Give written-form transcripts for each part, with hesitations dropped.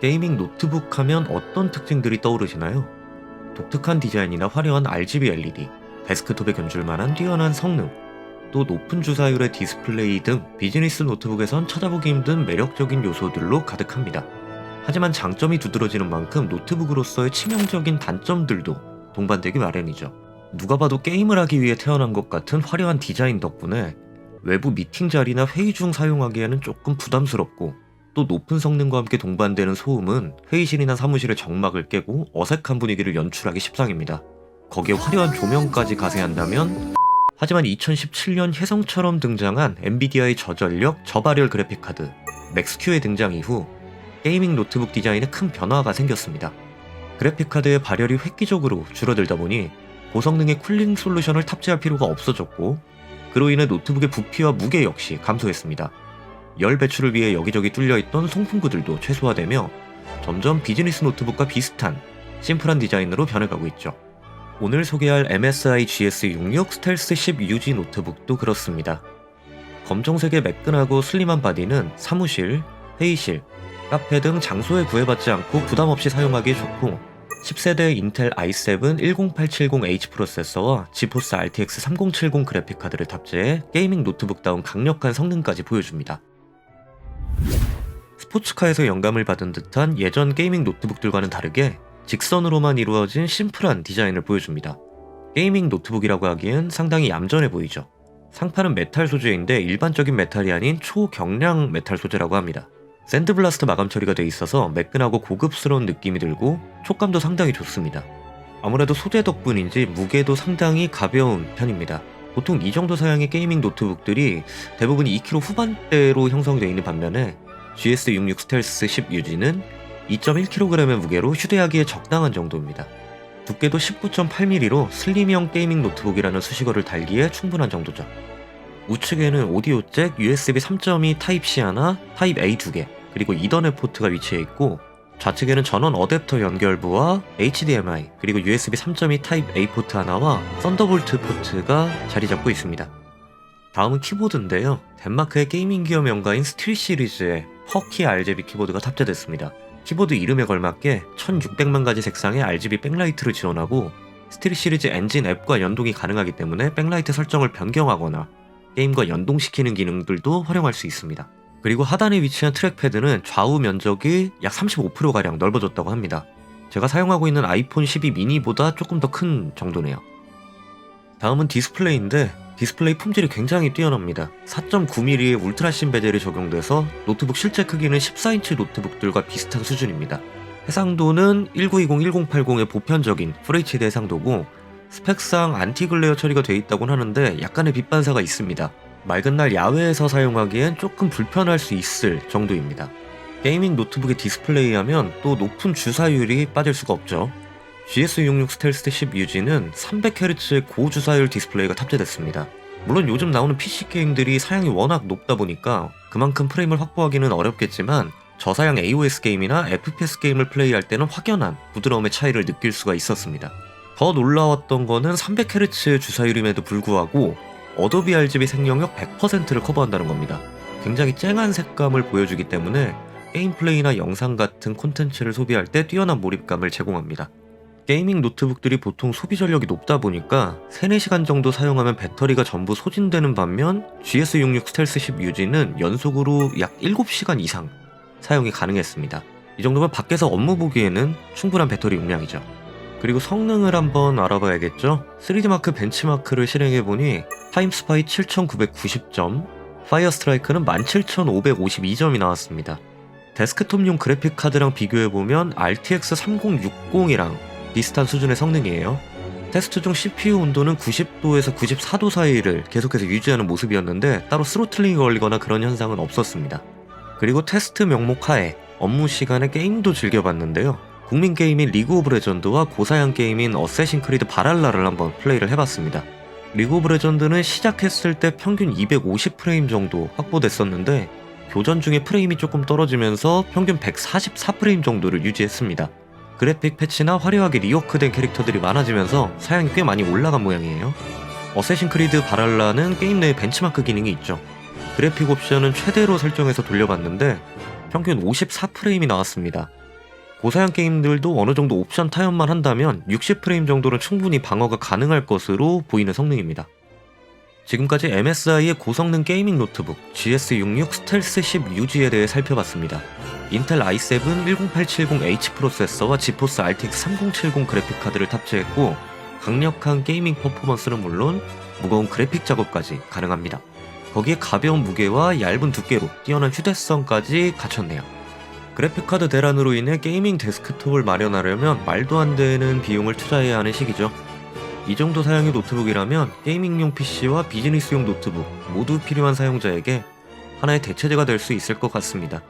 게이밍 노트북 하면 어떤 특징들이 떠오르시나요? 독특한 디자인이나 화려한 RGB LED, 데스크톱에 견줄만한 뛰어난 성능, 또 높은 주사율의 디스플레이 등 비즈니스 노트북에선 찾아보기 힘든 매력적인 요소들로 가득합니다. 하지만 장점이 두드러지는 만큼 노트북으로서의 치명적인 단점들도 동반되기 마련이죠. 누가 봐도 게임을 하기 위해 태어난 것 같은 화려한 디자인 덕분에 외부 미팅 자리나 회의 중 사용하기에는 조금 부담스럽고, 또 높은 성능과 함께 동반되는 소음은 회의실이나 사무실의 정막을 깨고 어색한 분위기를 연출하기 십상입니다. 거기에 화려한 조명까지 가세한다면. 하지만 2017년 혜성처럼 등장한 엔비디아의 저전력 저발열 그래픽카드 맥스큐의 등장 이후 게이밍 노트북 디자인에 큰 변화가 생겼습니다. 그래픽카드의 발열이 획기적으로 줄어들다 보니 고성능의 쿨링 솔루션을 탑재할 필요가 없어졌고, 그로 인해 노트북의 부피와 무게 역시 감소했습니다. 열 배출을 위해 여기저기 뚫려있던 송풍구들도 최소화되며 점점 비즈니스 노트북과 비슷한 심플한 디자인으로 변해가고 있죠. 오늘 소개할 MSI GS66 스텔스 10 UG 노트북도 그렇습니다. 검정색의 매끈하고 슬림한 바디는 사무실, 회의실, 카페 등 장소에 구애받지 않고 부담없이 사용하기에 좋고, 10세대 인텔 i7 10870H 프로세서와 지포스 RTX 3070 그래픽카드를 탑재해 게이밍 노트북다운 강력한 성능까지 보여줍니다. 스포츠카에서 영감을 받은 듯한 예전 게이밍 노트북들과는 다르게 직선으로만 이루어진 심플한 디자인을 보여줍니다. 게이밍 노트북이라고 하기엔 상당히 얌전해 보이죠. 상판은 메탈 소재인데 일반적인 메탈이 아닌 초경량 메탈 소재라고 합니다. 샌드블라스트 마감 처리가 돼 있어서 매끈하고 고급스러운 느낌이 들고 촉감도 상당히 좋습니다. 아무래도 소재 덕분인지 무게도 상당히 가벼운 편입니다. 보통 이 정도 사양의 게이밍 노트북들이 대부분 2kg 후반대로 형성되어 있는 반면에 GS66 스텔스 10UG는 2.1kg의 무게로 휴대하기에 적당한 정도입니다. 두께도 19.8mm로 슬림형 게이밍 노트북이라는 수식어를 달기에 충분한 정도죠. 우측에는 오디오 잭, USB 3.2 타입C 하나, 타입 A 2개, 그리고 이더넷 포트가 위치해 있고, 좌측에는 전원 어댑터 연결부와 HDMI, 그리고 USB 3.2 타입 A 포트 하나와 썬더볼트 포트가 자리 잡고 있습니다. 다음은 키보드인데요. 덴마크의 게이밍 기어 명가인 스틸 시리즈의 퍼키 RGB 키보드가 탑재됐습니다. 키보드 이름에 걸맞게 1600만 가지 색상의 RGB 백라이트를 지원하고, 스틸 시리즈 엔진 앱과 연동이 가능하기 때문에 백라이트 설정을 변경하거나 게임과 연동시키는 기능들도 활용할 수 있습니다. 그리고 하단에 위치한 트랙패드는 좌우 면적이 약 35%가량 넓어졌다고 합니다. 제가 사용하고 있는 아이폰 12 미니보다 조금 더 큰 정도네요. 다음은 디스플레이인데, 디스플레이 품질이 굉장히 뛰어납니다. 4.9mm의 울트라신 베젤이 적용돼서 노트북 실제 크기는 14인치 노트북들과 비슷한 수준입니다. 해상도는 1920-1080의 보편적인 FHD 해상도고, 스펙상 안티글레어 처리가 되어 있다곤 하는데 약간의 빛 반사가 있습니다. 맑은 날 야외에서 사용하기엔 조금 불편할 수 있을 정도입니다. 게이밍 노트북의 디스플레이 하면 또 높은 주사율이 빠질 수가 없죠. GS66 스텔스 10 UG는 300Hz의 고주사율 디스플레이가 탑재됐습니다. 물론 요즘 나오는 PC 게임들이 사양이 워낙 높다 보니까 그만큼 프레임을 확보하기는 어렵겠지만, 저사양 AOS 게임이나 FPS 게임을 플레이할 때는 확연한 부드러움의 차이를 느낄 수가 있었습니다. 더 놀라웠던 거는 300Hz 주사율임에도 불구하고 어도비 RGB 생명력 100%를 커버한다는 겁니다. 굉장히 쨍한 색감을 보여주기 때문에 게임 플레이나 영상 같은 콘텐츠를 소비할 때 뛰어난 몰입감을 제공합니다. 게이밍 노트북들이 보통 소비 전력이 높다 보니까 3-4시간 정도 사용하면 배터리가 전부 소진되는 반면, GS66 스텔스 10 UG는 연속으로 약 7시간 이상 사용이 가능했습니다. 이 정도면 밖에서 업무 보기에는 충분한 배터리 용량이죠. 그리고 성능을 한번 알아봐야겠죠? 3D마크 벤치마크를 실행해보니 타임스파이 7990점, 파이어 스트라이크는 17552점이 나왔습니다. 데스크톱용 그래픽카드랑 비교해보면 RTX 3060이랑 비슷한 수준의 성능이에요. 테스트 중 CPU 온도는 90도에서 94도 사이를 계속해서 유지하는 모습이었는데 따로 스로틀링이 걸리거나 그런 현상은 없었습니다. 그리고 테스트 명목 하에 업무 시간에 게임도 즐겨봤는데요. 국민 게임인 리그 오브 레전드와 고사양 게임인 어쌔신 크리드 바랄라를 한번 플레이를 해봤습니다. 리그 오브 레전드는 시작했을 때 평균 250프레임 정도 확보됐었는데, 교전 중에 프레임이 조금 떨어지면서 평균 144프레임 정도를 유지했습니다. 그래픽 패치나 화려하게 리워크된 캐릭터들이 많아지면서 사양이 꽤 많이 올라간 모양이에요. 어쌔신 크리드 바랄라는 게임 내에 벤치마크 기능이 있죠. 그래픽 옵션은 최대로 설정해서 돌려봤는데 평균 54프레임이 나왔습니다. 고사양 게임들도 어느 정도 옵션 타협만 한다면 60프레임 정도는 충분히 방어가 가능할 것으로 보이는 성능입니다. 지금까지 MSI의 고성능 게이밍 노트북 GS66 스텔스 10 UG에 대해 살펴봤습니다. 인텔 i7 10870H 프로세서와 지포스 RTX 3070 그래픽카드를 탑재했고 강력한 게이밍 퍼포먼스는 물론 무거운 그래픽 작업까지 가능합니다. 거기에 가벼운 무게와 얇은 두께로 뛰어난 휴대성까지 갖췄네요. 그래픽카드 대란으로 인해 게이밍 데스크톱을 마련하려면 말도 안 되는 비용을 투자해야 하는 시기죠. 이 정도 사양의 노트북이라면 게이밍용 PC와 비즈니스용 노트북 모두 필요한 사용자에게 하나의 대체제가 될 수 있을 것 같습니다.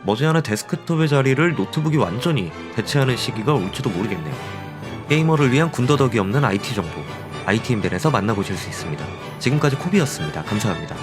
머지않아 데스크톱의 자리를 노트북이 완전히 대체하는 시기가 올지도 모르겠네요. 게이머를 위한 군더더기 없는 IT 정보, IT임벤에서 만나보실 수 있습니다. 지금까지 코비였습니다. 감사합니다.